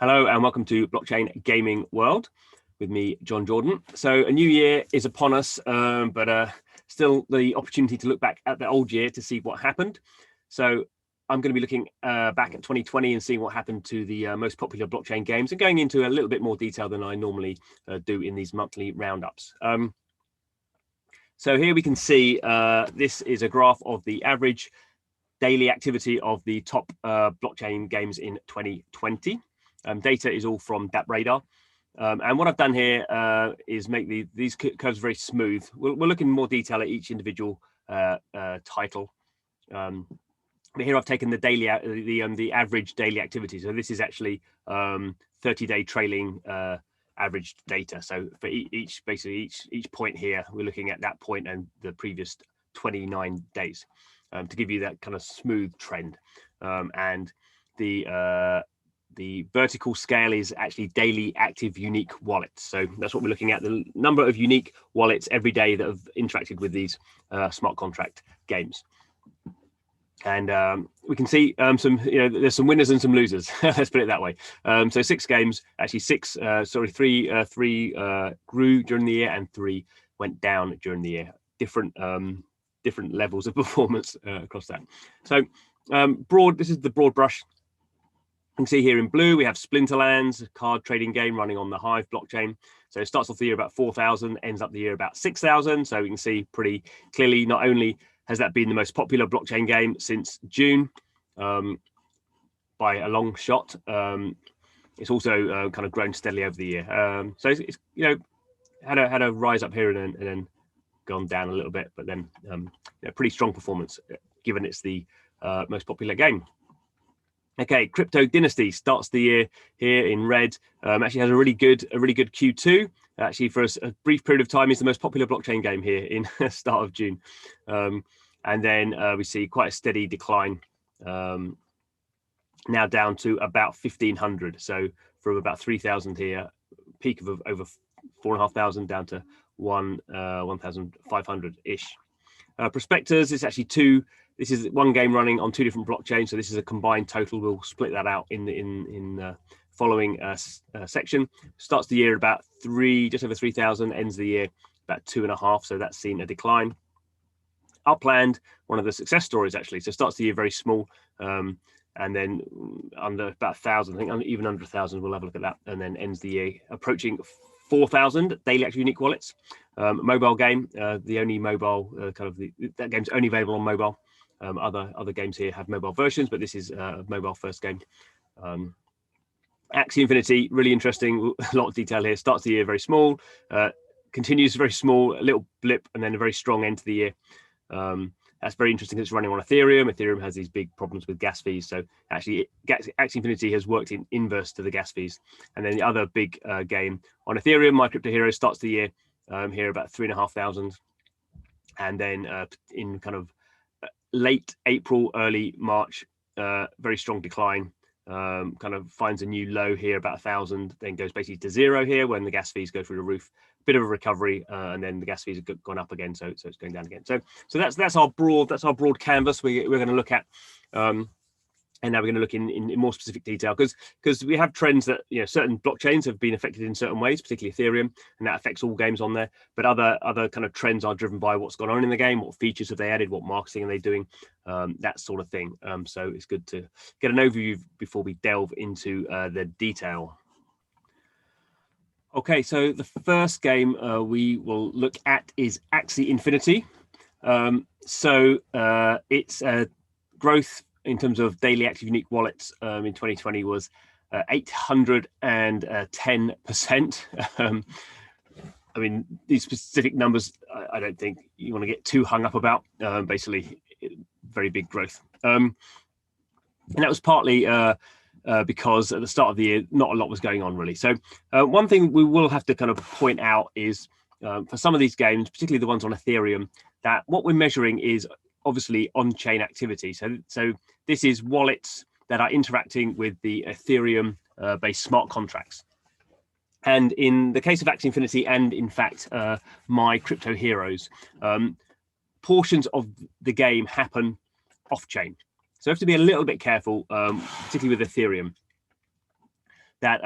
Hello and welcome to Blockchain Gaming World with me, John Jordan. So a new year is upon us, but still the opportunity to look back at the old year to see what happened. So I'm going to be looking back at 2020 and seeing what happened to the most popular blockchain games and going into a little bit more detail than I normally do in these monthly roundups. So here we can see this is a graph of the average daily activity of the top blockchain games in 2020. Data is all from DappRadar. And what I've done here is make these curves very smooth. We'll look in more detail at each individual title. But here I've taken the daily, the average daily activity. So this is actually 30-day trailing average data. So for each point here, we're looking at that point and the previous 29 days to give you that kind of smooth trend. And the vertical scale is actually daily active unique wallets. So that's what we're looking at, the number of unique wallets every day that have interacted with these smart contract games. And we can see there's some winners and some losers. Let's put it that way. So 6 games, actually three grew during the year and 3 went down during the year. Different levels of performance across that. So this is the broad brush. You can see here in blue, we have Splitlands, a card trading game running on the Hive blockchain. So it starts off the year about 4,000, ends up the year about 6,000. So we can see pretty clearly, not only has that been the most popular blockchain game since June by a long shot, it's also kind of grown steadily over the year. So it's had a rise up here and then gone down a little bit, but then pretty strong performance given it's the most popular game. Okay, Crypto Dynasty starts the year here in red. Actually has a really good Q2. Actually, for a brief period of time, is the most popular blockchain game here in start of June. And then we see quite a steady decline, now down to about 1,500. So from about 3,000 here, peak of over 4,500 down to 1,500-ish. Prospectors is actually this is one game running on 2 different blockchains, so this is a combined total. We'll split that out in the following section. Starts the year about just over 3,000, ends the year about 2.5, so that's seen a decline. Upland, one of the success stories actually. So starts the year very small, and then under about 1,000, I think even under 1,000, we'll have a look at that, and then ends the year approaching 4,000 daily active unique wallets. Mobile game, the only mobile that game's only available on mobile. Other games here have mobile versions, but this is a mobile first game. Axie Infinity, really interesting, a lot of detail here. Starts the year very small, continues very small, a little blip, and then a very strong end to the year. That's very interesting. It's running on Ethereum. Ethereum has these big problems with gas fees. So actually, Axie Infinity has worked in inverse to the gas fees. And then the other big game on Ethereum, My Crypto Hero, starts the year here about 3,500. And then in kind of late April, early March, very strong decline. Kind of finds a new low here about 1,000, then goes basically to 0 here when the gas fees go through the roof. Bit of a recovery, and then the gas fees have gone up again, so it's going down again. So that's our broad canvas we're going to look at, and now we're going to look in more specific detail because we have trends that certain blockchains have been affected in certain ways, particularly Ethereum, and that affects all games on there. But other kind of trends are driven by what's gone on in the game, what features have they added, what marketing are they doing, that sort of thing. So it's good to get an overview before we delve into the detail. Okay, so the first game we will look at is Axie Infinity. Its growth in terms of daily active unique wallets in 2020 was 810%. I mean, these specific numbers, I don't think you want to get too hung up about. Basically, very big growth. And that was partly because at the start of the year, not a lot was going on really. So one thing we will have to kind of point out is for some of these games, particularly the ones on Ethereum, that what we're measuring is obviously on-chain activity. So this is wallets that are interacting with the Ethereum based smart contracts. And in the case of Axie Infinity and in fact, My Crypto Heroes, portions of the game happen off-chain. So you have to be a little bit careful, particularly with Ethereum. that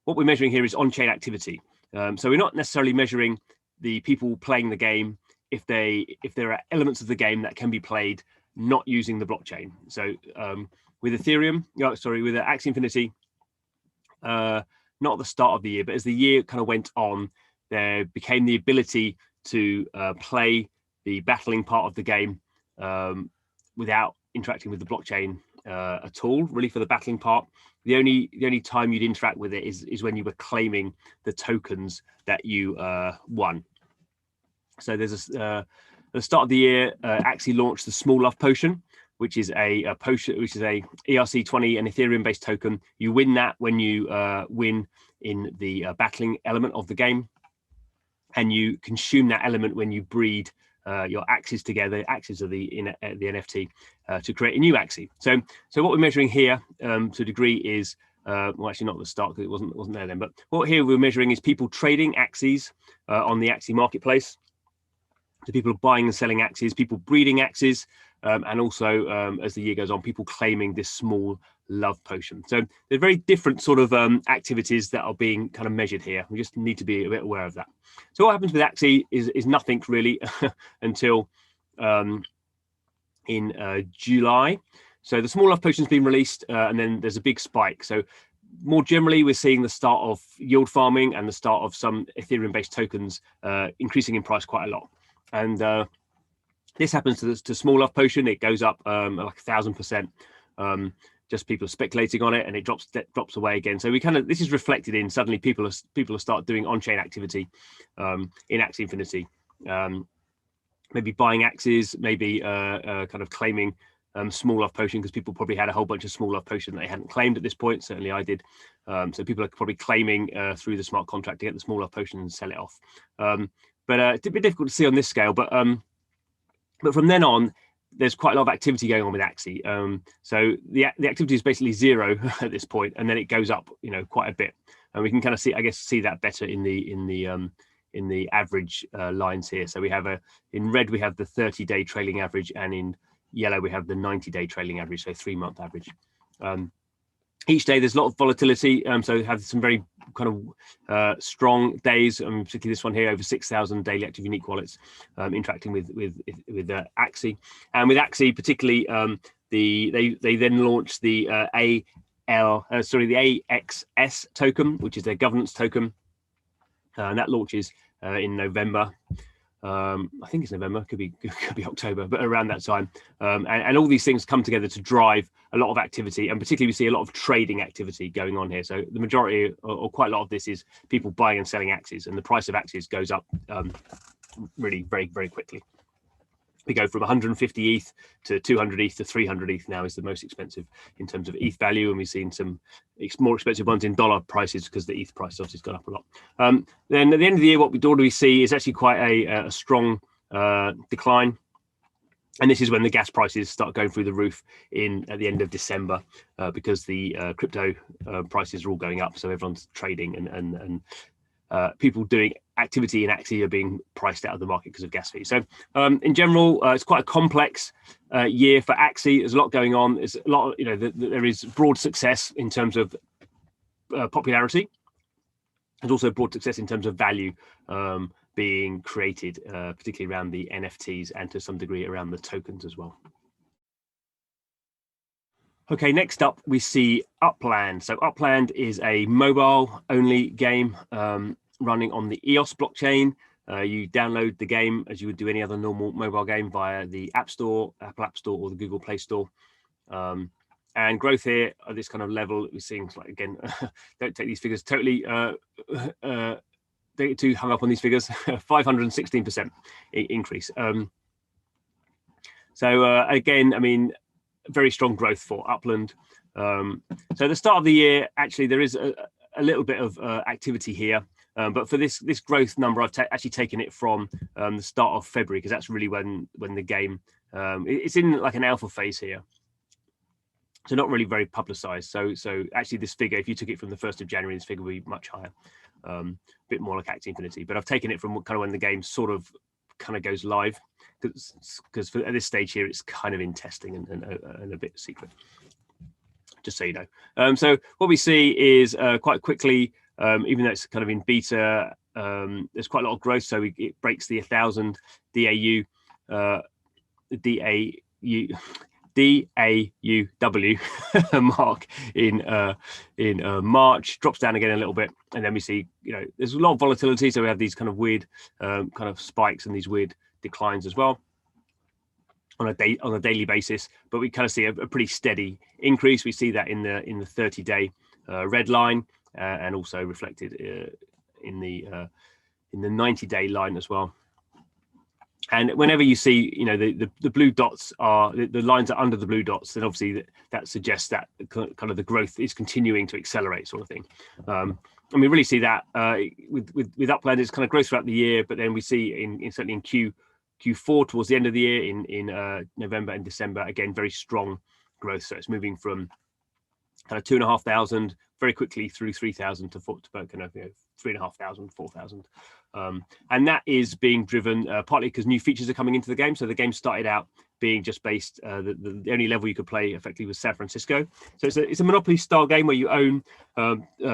what we're measuring here is on-chain activity. So we're not necessarily measuring the people playing the game if there are elements of the game that can be played not using the blockchain. So with Ethereum, with Axie Infinity, not at the start of the year, but as the year kind of went on, there became the ability to play the battling part of the game without interacting with the blockchain at all, really, for the battling part. The only time you'd interact with it is when you were claiming the tokens that you won. So there's at the start of the year, Axie launched the Small Love Potion, which is a potion, which is a ERC20 and Ethereum-based token. You win that when you win in the battling element of the game, and you consume that element when you breed your Axies together. Axies are the NFT to create a new Axie. So what we're measuring here to a degree is well, actually not at the start because it wasn't there then. But what here we're measuring is people trading Axies on the Axie marketplace. So people buying and selling Axies, people breeding Axies, and also as the year goes on, people claiming this Small Love Potion. So they're very different sort of activities that are being kind of measured here. We just need to be a bit aware of that. So what happens with Axie is nothing really until in July. So the Small Love Potion has been released, and then there's a big spike. So more generally, we're seeing the start of yield farming and the start of some Ethereum-based tokens increasing in price quite a lot. And this happens to Small Love Potion. It goes up like 1,000%. Just people speculating on it, and it drops away again. So this is reflected in suddenly people start doing on-chain activity in Axie Infinity, maybe buying Axies, maybe kind of claiming Small Love Potion, because people probably had a whole bunch of Small Love Potion that they hadn't claimed at this point. Certainly I did. So people are probably claiming through the smart contract to get the Small Love Potion and sell it off. But it's a bit difficult to see on this scale. But from then on, there's quite a lot of activity going on with Axie. So the activity is basically zero at this point, and then it goes up, quite a bit. And we can kind of see that better in the average lines here. So we have in red we have the 30-day trailing average, and in yellow we have the 90-day trailing average, so 3-month average. Each day there's a lot of volatility, so we have some very kind of strong days, particularly this one here, over 6,000 daily active unique wallets interacting with Axie. And with Axie particularly, they then launched the AXS token, which is their governance token, and that launches in November. I think it's November, could be October, but around that time. And all these things come together to drive a lot of activity, and particularly we see a lot of trading activity going on here. So the majority, or quite a lot of this, is people buying and selling Axies, and the price of Axies goes up really very, very quickly. We go from 150 ETH to 200 ETH to 300 ETH now is the most expensive in terms of ETH value, and we've seen some more expensive ones in dollar prices because the ETH price obviously has gone up a lot. Then at the end of the year, what we see is actually quite a strong decline, and this is when the gas prices start going through the roof at the end of December because the crypto prices are all going up, so everyone's trading and people doing activity in Axie are being priced out of the market because of gas fees. So in general, it's quite a complex year for Axie. There's a lot going on. There's a lot, there is broad success in terms of popularity. There's also broad success in terms of value being created, particularly around the NFTs and to some degree around the tokens as well. Okay, next up we see Upland. So Upland is a mobile-only game running on the EOS blockchain. You download the game as you would do any other normal mobile game via the App Store, Apple App Store, or the Google Play Store. And growth here at this kind of level, we're seeing, like, again, don't take these figures totally, don't get too hung up on these figures, 516% increase. So again, I mean, very strong growth for Upland. So at the start of the year, actually, there is a little bit of activity here. But for this growth number, I've actually taken it from the start of February, because that's really when the game, it's in like an alpha phase here. So not really very publicized. So actually this figure, if you took it from the 1st of January, this figure would be much higher, a bit more like Axie Infinity. But I've taken it from kind of when the game sort of kind of goes live, because at this stage here, it's kind of in testing and a bit secret. just so you know. So what we see is quite quickly, even though it's kind of in beta, there's quite a lot of growth. So it breaks the 1,000 DAU, DAUW mark in March, drops down again a little bit, and then we see, there's a lot of volatility. So we have these kind of weird kind of spikes and these weird declines as well on a daily basis, but we kind of see a pretty steady increase. We see that in the 30-day red line, and also reflected in the 90-day line as well. And whenever you see, the blue dots are the lines are under the blue dots, then obviously that suggests that kind of the growth is continuing to accelerate, sort of thing. And we really see that with Upland, it's kind of growth throughout the year, but then we see certainly in Q4 towards the end of the year, in November and December, again, very strong growth. So it's moving from kind of 2,500 very quickly through 3,000 to kind of 3,500, 4,000. And that is being driven partly because new features are coming into the game. So the game started out being just based, the only level you could play effectively was San Francisco. So it's a Monopoly style game where you own,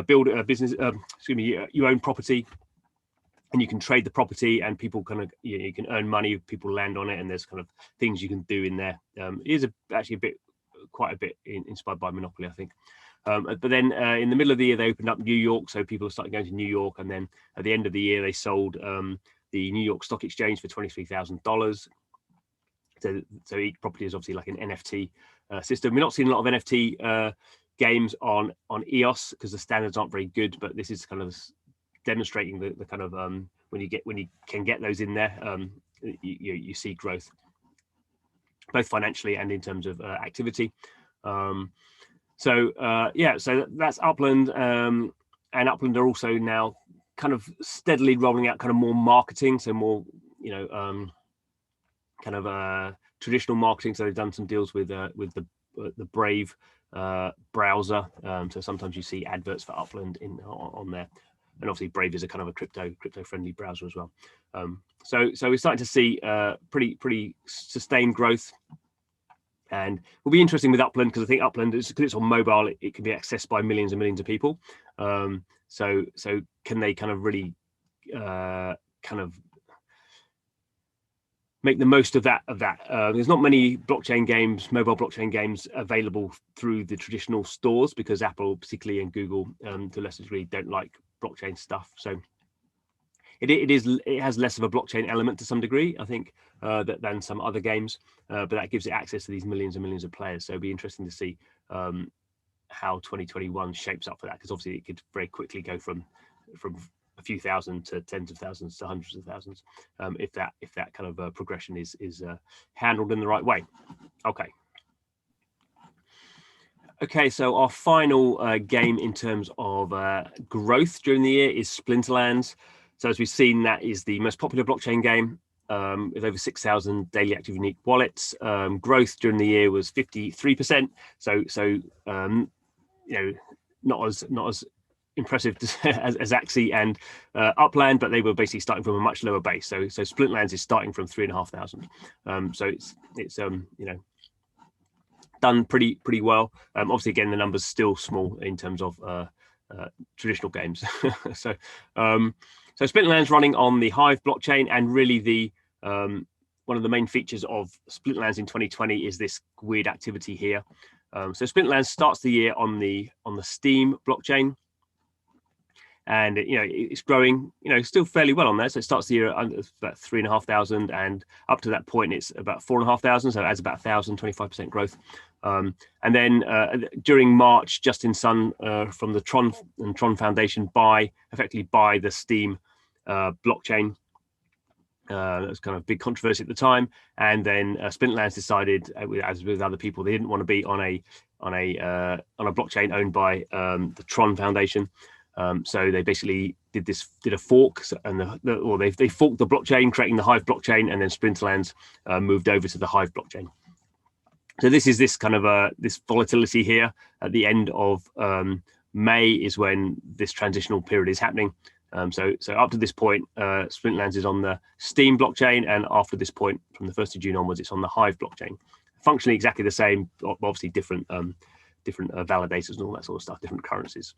build a business, you own property, and you can trade the property, and people kind of, you can earn money if people land on it, and there's kind of things you can do in there. It is actually quite a bit inspired by Monopoly, I think. But then in the middle of the year, they opened up New York, so people started going to New York, and then at the end of the year, they sold the New York Stock Exchange for $23,000. So each property is obviously like an NFT system. We're not seeing a lot of NFT games on EOS because the standards aren't very good, but this is kind of demonstrating the kind of when you can get those in there, you see growth both financially and in terms of activity. So that's Upland, and Upland are also now kind of steadily rolling out kind of more marketing, so more kind of traditional marketing. So they've done some deals with the Brave browser. So sometimes you see adverts for Upland on there. And obviously Brave is a kind of a crypto friendly browser as well. So we're starting to see pretty sustained growth, and will be interesting with Upland because I think Upland, because it's on mobile, it can be accessed by millions and millions of people. So can they kind of really kind of make the most of that? There's not many blockchain games, mobile blockchain games, available through the traditional stores because Apple, particularly, and Google, to a lesser degree, don't like blockchain stuff. So it has less of a blockchain element to some degree, I think, than some other games, but that gives it access to these millions and millions of players. So it'll be interesting to see how 2021 shapes up for that, because obviously it could very quickly go from a few thousand to tens of thousands to hundreds of thousands, if that kind of progression is handled in the right way. Okay, so our final game in terms of growth during the year is Splitlands. So as we've seen, that is the most popular blockchain game with over 6,000 daily active unique wallets. Growth during the year was 53%. So not as impressive as Axie and Upland, but they were basically starting from a much lower base. So Splitlands is starting from 3,500. So it's done pretty well. Obviously, again, the numbers still small in terms of traditional games. So Splitlands running on the Hive blockchain, and really the one of the main features of Splitlands in 2020 is this weird activity here. So Splitlands starts the year on the Steam blockchain, and it's growing, still fairly well on there. So it starts the year under about 3,500, and up to that point it's about 4,500. So it adds about 1,025% growth. And then during March, Justin Sun from the Tron Foundation effectively buy the Steam blockchain. That was kind of big controversy at the time, and then Splitlands decided, as with other people, they didn't want to be on a blockchain owned by the Tron Foundation. So they basically did a fork, and they forked the blockchain, creating the Hive blockchain, and then Splitlands moved over to the Hive blockchain. So this is this kind of this volatility here at the end of May is when this transitional period is happening. So up to this point, Splitlands is on the Steam blockchain, and after this point, from the 1st of June onwards, it's on the Hive blockchain. Functionally exactly the same, obviously different different validators and all that sort of stuff, different currencies.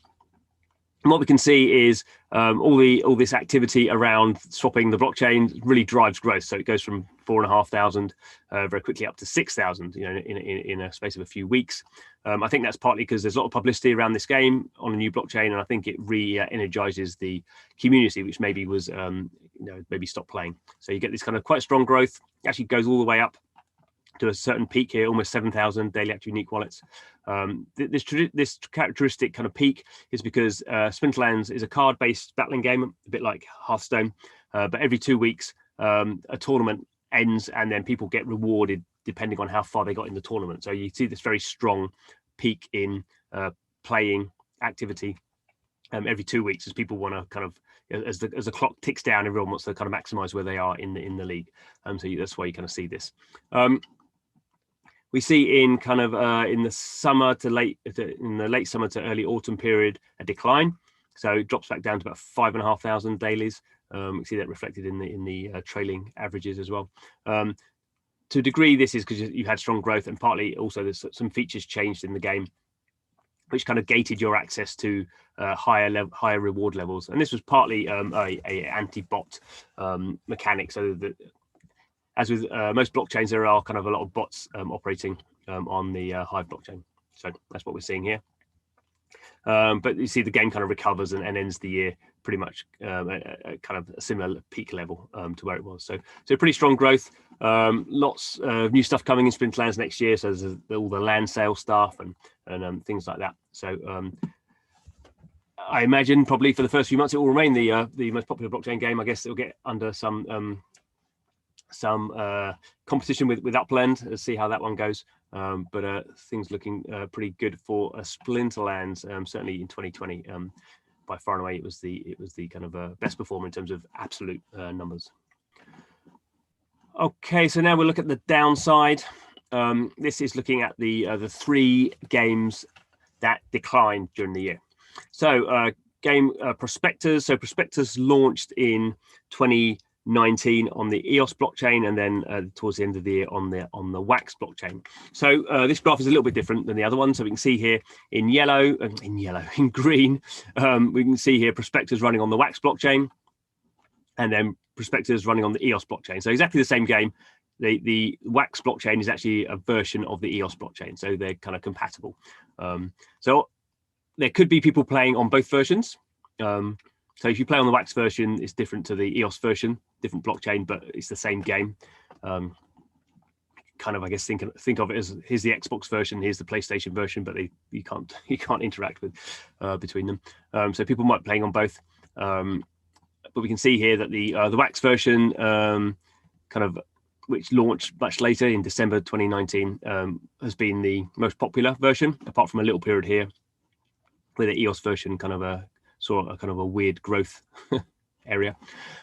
And what we can see is all this activity around swapping the blockchain really drives growth. So it goes from 4,500 very quickly up to 6,000, in a space of a few weeks. I think that's partly because there's a lot of publicity around this game on a new blockchain, and I think it re-energizes the community, which maybe was maybe stopped playing. So you get this kind of quite strong growth. It actually goes all the way up to a certain peak here, almost 7,000 daily active unique wallets. This characteristic kind of peak is because Splitlands is a card-based battling game, a bit like Hearthstone, but every 2 weeks a tournament ends and then people get rewarded depending on how far they got in the tournament. So you see this very strong peak in playing activity every 2 weeks as people want to kind of, as the clock ticks down, everyone wants to kind of maximize where they are in the league. So that's why you kind of see this. We see in kind of in the late summer to early autumn period a decline, so it drops back down to about 5,500 dailies. We see that reflected in the trailing averages as well. To a degree, this is because you had strong growth, and partly also there's some features changed in the game, which kind of gated your access to higher reward levels. And this was partly a anti-bot mechanic, so that, as with most blockchains, there are kind of a lot of bots operating on the Hive blockchain. So that's what we're seeing here. But you see the game kind of recovers and ends the year pretty much at kind of a similar peak level to where it was. So pretty strong growth. Lots of new stuff coming in Splitlands next year. So there's all the land sale stuff and things like that. So I imagine probably for the first few months it will remain the most popular blockchain game. I guess it'll get under some competition with Upland. Let's see how that one goes. But things looking pretty good for Splinterlands, certainly in 2020. By far and away, it was the kind of best performer in terms of absolute numbers. Okay, so now we'll look at the downside. This is looking at the 3 games that declined during the year. So game Prospectors. So Prospectors launched in 2019 on the EOS blockchain, and then towards the end of the year on the Wax blockchain. So this graph is a little bit different than the other one. So we can see here in green, we can see here Prospectors running on the Wax blockchain, and then Prospectors running on the EOS blockchain. So exactly the same game. The Wax blockchain is actually a version of the EOS blockchain, so they're kind of compatible. So there could be people playing on both versions. So if you play on the Wax version, it's different to the EOS version, different blockchain, but it's the same game. Kind of, I guess, think of it as, here's the Xbox version, here's the PlayStation version, but you can't interact with between them. So people might be playing on both. But we can see here that the Wax version, which launched much later in December 2019, has been the most popular version, apart from a little period here where the EOS version saw a kind of a weird growth area.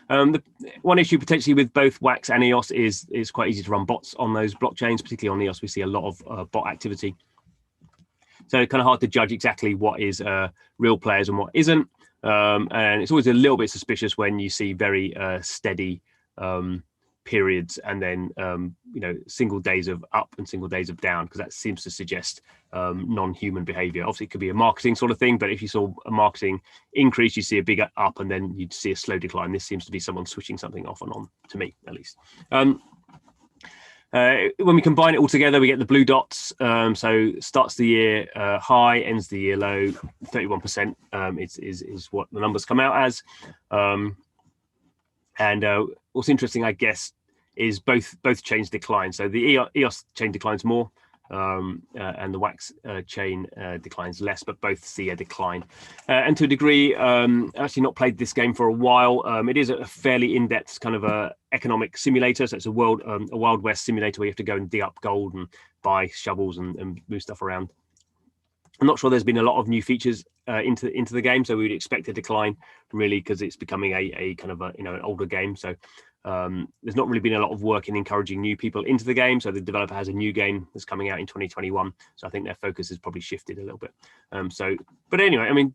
The one issue potentially with both Wax and EOS is it's quite easy to run bots on those blockchains, particularly on EOS. We see a lot of bot activity. So it's kind of hard to judge exactly what is real players and what isn't. And it's always a little bit suspicious when you see very steady periods and then single days of up and single days of down, because that seems to suggest non-human behavior. Obviously it could be a marketing sort of thing, but if you saw a marketing increase, you see a bigger up and then you'd see a slow decline. This seems to be someone switching something off and on, to me at least. When we combine it all together, we get the blue dots. So starts the year high, ends the year low. 31% is what the numbers come out as. And what's interesting, I guess, is both chains decline. So the EOS chain declines more, and the Wax chain declines less, but both see a decline. And to a degree, I've actually not played this game for a while. It is a fairly in-depth kind of a economic simulator. So it's a Wild West simulator where you have to go and dig up gold and buy shovels and move stuff around. I'm not sure there's been a lot of new features into the game, so we would expect a decline, really, because it's becoming a kind of an older game. So there's not really been a lot of work in encouraging new people into the game. So the developer has a new game that's coming out in 2021. So I think their focus has probably shifted a little bit. But anyway, I mean,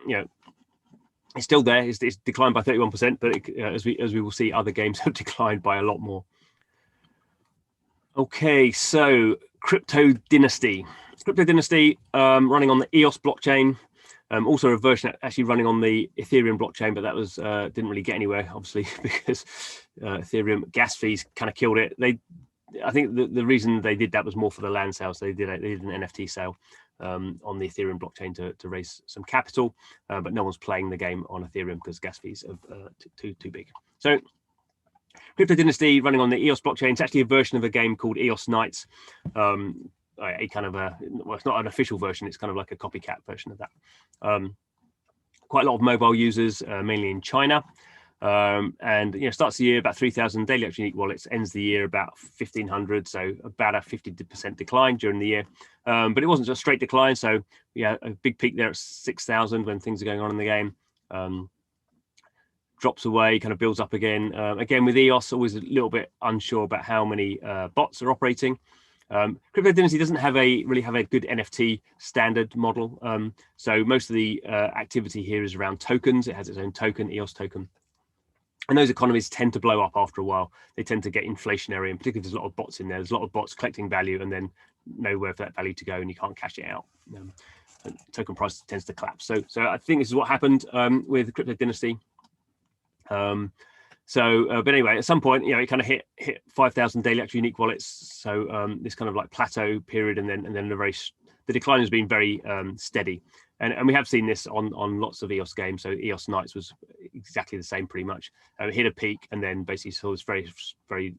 it's still there. It's declined by 31%, but as we will see, other games have declined by a lot more. Okay, so Crypto Dynasty. Crypto Dynasty running on the EOS blockchain. Also a version actually running on the Ethereum blockchain, but that was didn't really get anywhere, obviously, because Ethereum gas fees kind of killed it. I think the reason they did that was more for the land sales. They did an NFT sale on the Ethereum blockchain to raise some capital, but no one's playing the game on Ethereum because gas fees are too big. So Crypto Dynasty running on the EOS blockchain. It's actually a version of a game called EOS Knights. A kind of well, it's not an official version. It's kind of like a copycat version of that. Quite a lot of mobile users, mainly in China. And starts the year about 3,000 daily active unique wallets, ends the year about 1,500, so about a 50% decline during the year. But it wasn't just a straight decline, so yeah, a big peak there at 6,000 when things are going on in the game. Drops away, kind of builds up again. Again with EOS, always a little bit unsure about how many bots are operating. Crypto Dynasty doesn't really have a good NFT standard model. So most of the activity here is around tokens. It has its own token, EOS token. And those economies tend to blow up after a while. They tend to get inflationary, and particularly if there's a lot of bots in there. There's a lot of bots collecting value and then nowhere for that value to go, and you can't cash it out. Token price tends to collapse. So I think this is what happened with Crypto Dynasty. But anyway, at some point, it kind of hit 5,000 daily active unique wallets. So this kind of like plateau period, and then the decline has been very steady. And we have seen this on lots of EOS games. So EOS Knights was exactly the same, pretty much. It hit a peak and then basically saw this very, very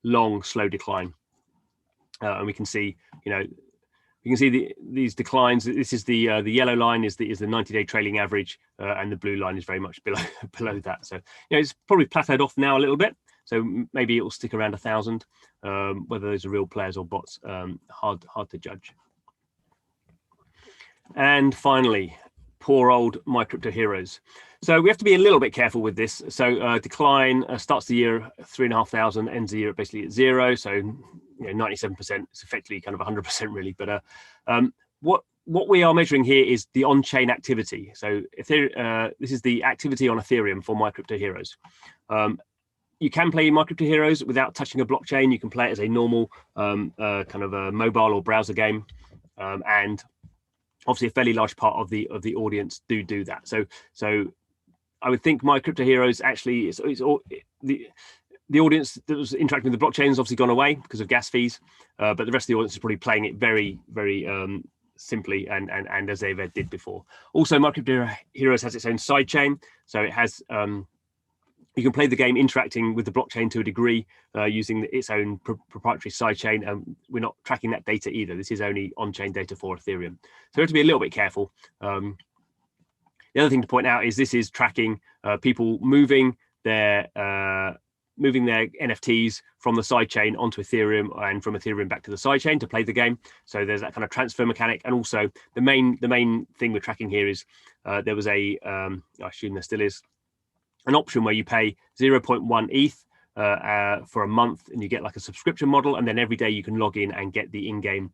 long, slow decline. And we can see, these declines. This is the yellow line is the 90-day trailing average, and the blue line is very much below that. So it's probably plateaued off now a little bit. So maybe it will stick around 1,000. Whether those are real players or bots, hard to judge. And finally, poor old My Crypto Heroes. So we have to be a little bit careful with this. So decline starts the year at 3,500, ends the year basically at 0. So 97%. It's effectively kind of 100% really. But what we are measuring here is the on-chain activity. So this is the activity on Ethereum for My Crypto Heroes. You can play My Crypto Heroes without touching a blockchain. You can play it as a normal kind of a mobile or browser game, and obviously a fairly large part of the audience do that. So I would think My Crypto Heroes actually it's all the audience that was interacting with the blockchain has obviously gone away because of gas fees, but the rest of the audience is probably playing it very, very simply and as they ever did before. Also, My Crypto Heroes has its own sidechain, so it has you can play the game interacting with the blockchain to a degree using its own proprietary sidechain, and we're not tracking that data either. This is only on-chain data for Ethereum, so we have to be a little bit careful. The other thing to point out is this is tracking people moving their NFTs from the sidechain onto Ethereum and from Ethereum back to the sidechain to play the game. So there's that kind of transfer mechanic. And also the main thing we're tracking here is there was I assume there still is, an option where you pay 0.1 ETH for a month, and you get like a subscription model, and then every day you can log in and get the in-game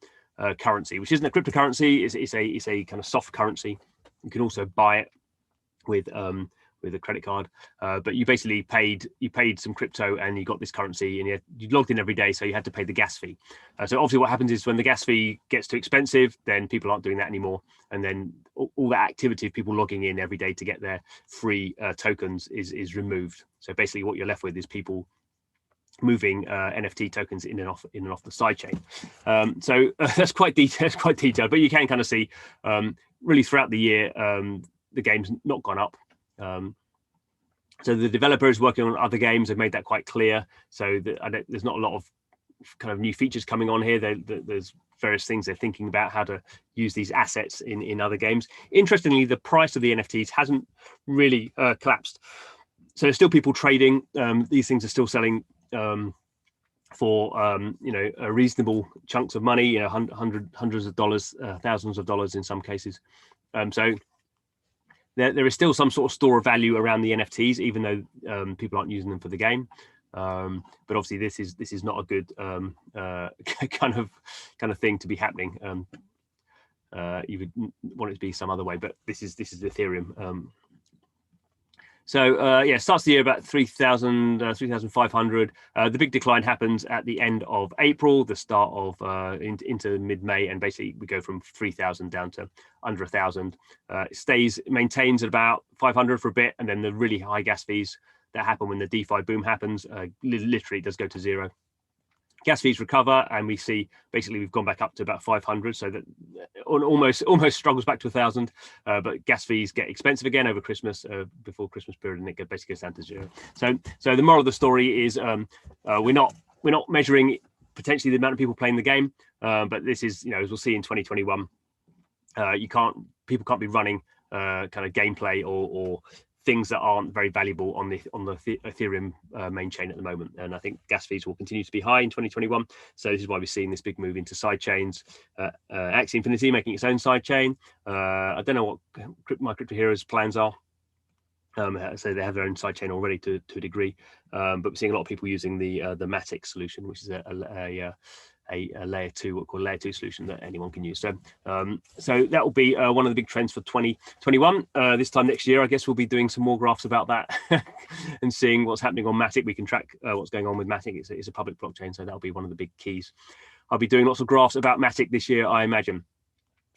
currency, which isn't a cryptocurrency. It's a kind of soft currency. You can also buy it with a credit card, but you basically paid some crypto and you got this currency, and you logged in every day, so you had to pay the gas fee. So obviously what happens is when the gas fee gets too expensive, then people aren't doing that anymore, and then all that activity of people logging in every day to get their free tokens is removed. So basically what you're left with is people moving NFT tokens in and off the sidechain. So that's quite detailed, but you can kind of see really throughout the year the game's not gone up. So the developer is working on other games. They've made that quite clear. So there's not a lot of kind of new features coming on here. There's various things they're thinking about how to use these assets in other games. Interestingly, the price of the NFTs hasn't really collapsed. So there's still people trading. These things are still selling for reasonable chunks of money. Hundreds of dollars, thousands of dollars in some cases. So there is still some sort of store of value around the NFTs, even though people aren't using them for the game. But obviously, this is not a good kind of thing to be happening. You would want it to be some other way, but this is Ethereum. So yeah, starts the year about 3,000, 3,500. The big decline happens at the end of April, the start of into mid-May, and basically we go from 3,000 down to under 1,000. It maintains at about 500 for a bit, and then the really high gas fees that happen when the DeFi boom happens literally does go to zero. Gas fees recover, and we see basically we've gone back up to about 500, so that almost struggles back to 1,000. But gas fees get expensive again over Christmas, before Christmas period, and it basically goes down to zero. So the moral of the story is we're not measuring potentially the amount of people playing the game, but this is, as we'll see in 2021, people can't be running kind of gameplay or things that aren't very valuable on the Ethereum main chain at the moment. And I think gas fees will continue to be high in 2021. So this is why we're seeing this big move into side chains. Axie Infinity making its own side chain. I don't know what my crypto heroes plans are. So they have their own side chain already to a degree, but we're seeing a lot of people using the Matic solution, which is a layer 2, what we call layer 2 solution that anyone can use. So that will be one of the big trends for 2021. This time next year, I guess we'll be doing some more graphs about that and seeing what's happening on Matic. We can track what's going on with Matic. It's a public blockchain, so that'll be one of the big keys. I'll be doing lots of graphs about Matic this year, I imagine.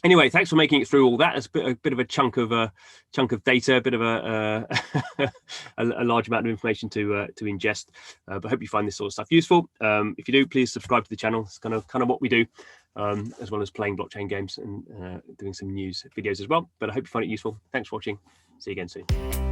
Anyway, thanks for making it through all that. It's a bit of a chunk of data, a bit of a large amount of information to ingest. But I hope you find this sort of stuff useful. If you do, please subscribe to the channel. It's kind of what we do, as well as playing blockchain games and doing some news videos as well. But I hope you find it useful. Thanks for watching. See you again soon.